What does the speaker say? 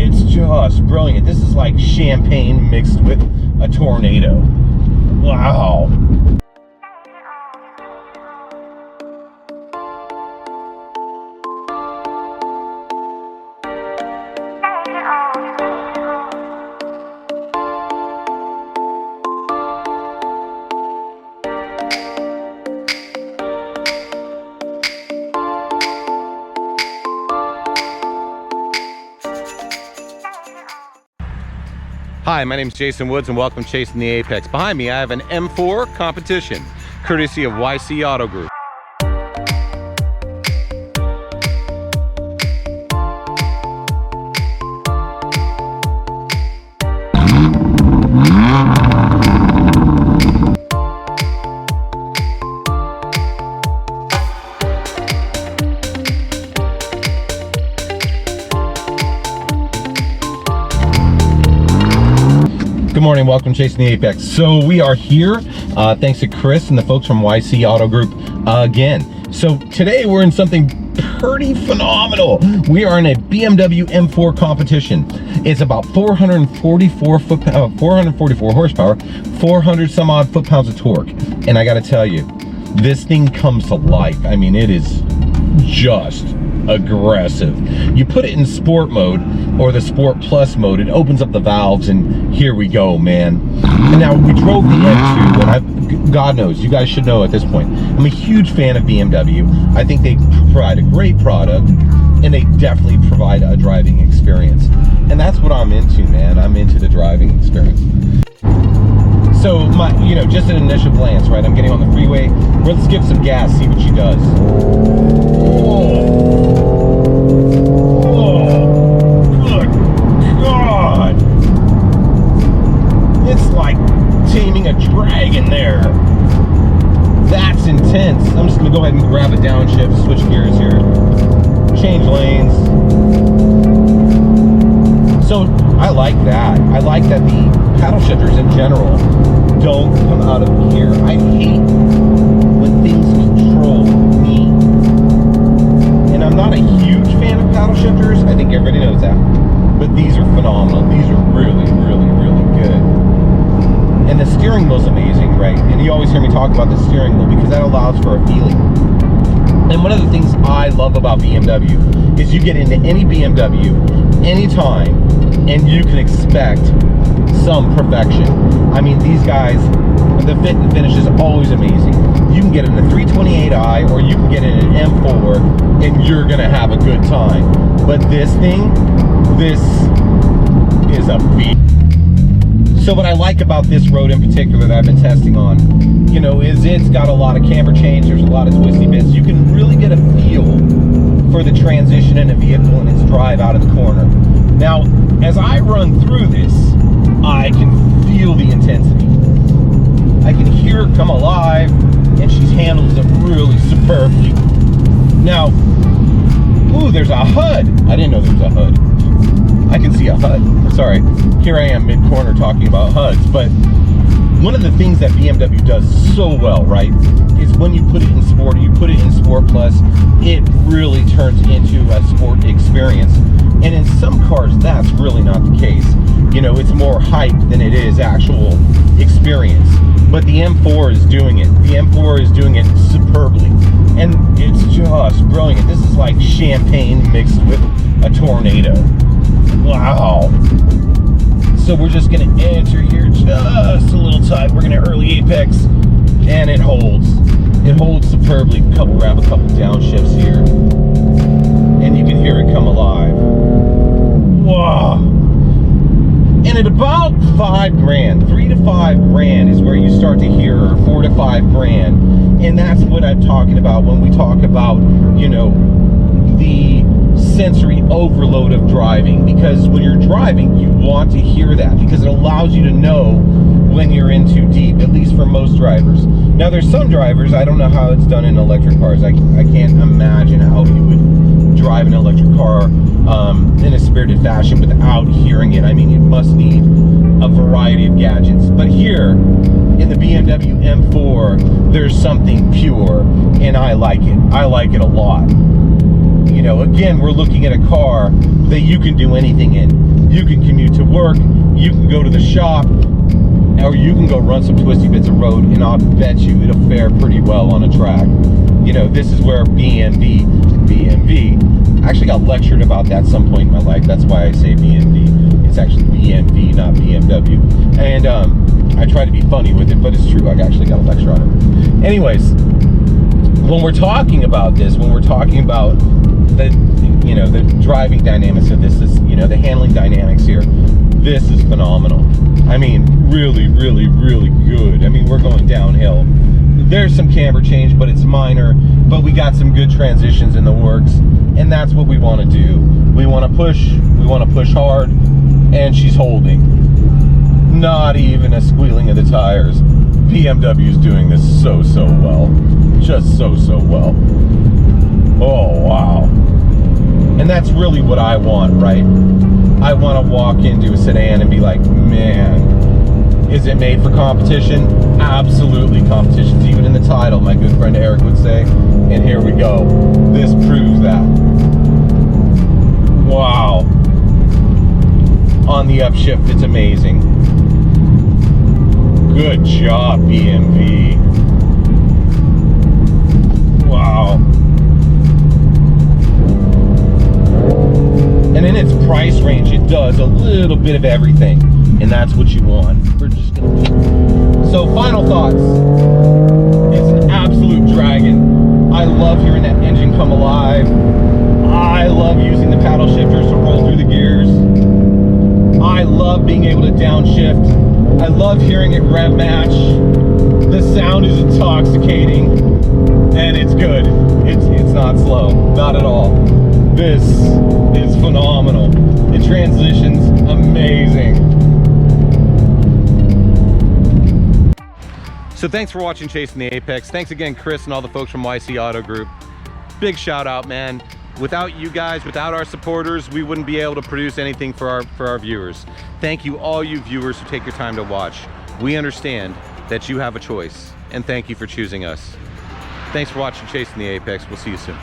it's just brilliant. This is like champagne mixed with a tornado. Wow. Hi, my name is Jason Woods and welcome to Chasing the Apex. Behind me I have an M4 Competition, courtesy of YC Auto Group. Good morning, welcome to Chasing the Apex. So we are here, thanks to Chris and the folks from YC Auto Group again. So today we're in something pretty phenomenal. We are in a BMW M4 Competition. It's about 444 horsepower, 400 some odd foot-pounds of torque. And I gotta tell you, this thing comes to life. I mean, it is just aggressive. You put it in sport mode or the sport plus mode, it opens up the valves and here we go, man. And now we drove the M2 and God knows, you guys should know at this point, I'm a huge fan of BMW. I think they provide a great product and they definitely provide a driving experience. And that's what I'm into, man. I'm into the driving experience. So just an initial glance, right? I'm getting on the freeway. Let's give some gas, see what she does. Taming a dragon there. That's intense. I'm just gonna go ahead and grab a downshift, switch gears here, change lanes. So I like that. I like that the paddle shifters in general don't come out of gear. I hate when things control me. And I'm not a huge fan of paddle shifters. I think everybody knows that. But these are phenomenal. These are really, really, really good. And the steering wheel's amazing, right? And you always hear me talk about the steering wheel because that allows for a feeling. And one of the things I love about BMW is you get into any BMW anytime and you can expect some perfection. I mean, these guys, the fit and finish is always amazing. You can get in a 328i or you can get in an M4 and you're gonna have a good time. But this thing, this is a beast. So what I like about this road in particular that I've been testing on, is it's got a lot of camber change, there's a lot of twisty bits. You can really get a feel for the transition in a vehicle and its drive out of the corner. Now, as I run through this, I can feel the intensity. I can hear her come alive, and she handles it really superbly. Now, ooh, there's a HUD. I didn't know there was a HUD. I can see a HUD. Sorry, here I am mid-corner talking about HUDs, but one of the things that BMW does so well, right, is when you put it in sport, you put it in Sport Plus, it really turns into a sport experience. And in some cars, that's really not the case. It's more hype than it is actual experience. But the M4 is doing it. The M4 is doing it superbly. And it's just brilliant. This is like champagne mixed with a tornado. Wow. So we're just gonna enter here just a little tight. We're gonna early apex and it holds. It holds superbly. Grab a couple downshifts here. And you can hear it come alive. Wow. And at about $5,000, 3 to 5 grand is where you start to hear her, 4 to 5 grand. And that's what I'm talking about when we talk about, the sensory overload of driving, because when you're driving you want to hear that because it allows you to know when you're in too deep, at least for most drivers. Now there's some drivers, I don't know how it's done in electric cars. I can't imagine how you would drive an electric car in a spirited fashion without hearing it. I mean, you must need a variety of gadgets, but here in the BMW M4 there's something pure and I like it a lot. Again, we're looking at a car that you can do anything in. You can commute to work, you can go to the shop, or you can go run some twisty bits of road, and I'll bet you it'll fare pretty well on a track. You know, this is where BMW, I actually got lectured about that some point in my life. That's why I say BMW. It's actually BMV, not BMW. And I try to be funny with it, but it's true. I actually got a lecture on it. Anyways, when we're talking about this, when we're talking about the, you know, the driving dynamics of this, you know, the handling dynamics here, this is phenomenal. I mean, really, really, really good. I mean, we're going downhill. There's some camber change, but it's minor. But we got some good transitions in the works, and that's what we want to do. We want to push hard, and she's holding. Not even a squealing of the tires. BMW's doing this so well. Just so well. Oh, wow. And that's really what I want, right? I want to walk into a sedan and be like, man, is it made for competition? Absolutely. Competition's even in the title, my good friend Eric would say. And here we go. This proves that. Wow. On the upshift, it's amazing. Good job, BMW. Wow. And in its price range, it does a little bit of everything, and that's what you want. We're just gonna... So, final thoughts. It's an absolute dragon. I love hearing that engine come alive. I love using the paddle shifters to roll through the gears. I love being able to downshift. I love hearing it rev match. The sound is intoxicating, and it's good. It's not slow, not at all. This is phenomenal. It transitions amazing. So thanks for watching Chasing the Apex. Thanks again, Chris, and all the folks from YC Auto Group. Big shout out, man. Without you guys, without our supporters, we wouldn't be able to produce anything for our viewers. Thank you, all you viewers who take your time to watch. We understand that you have a choice, and thank you for choosing us. Thanks for watching Chasing the Apex. We'll see you soon.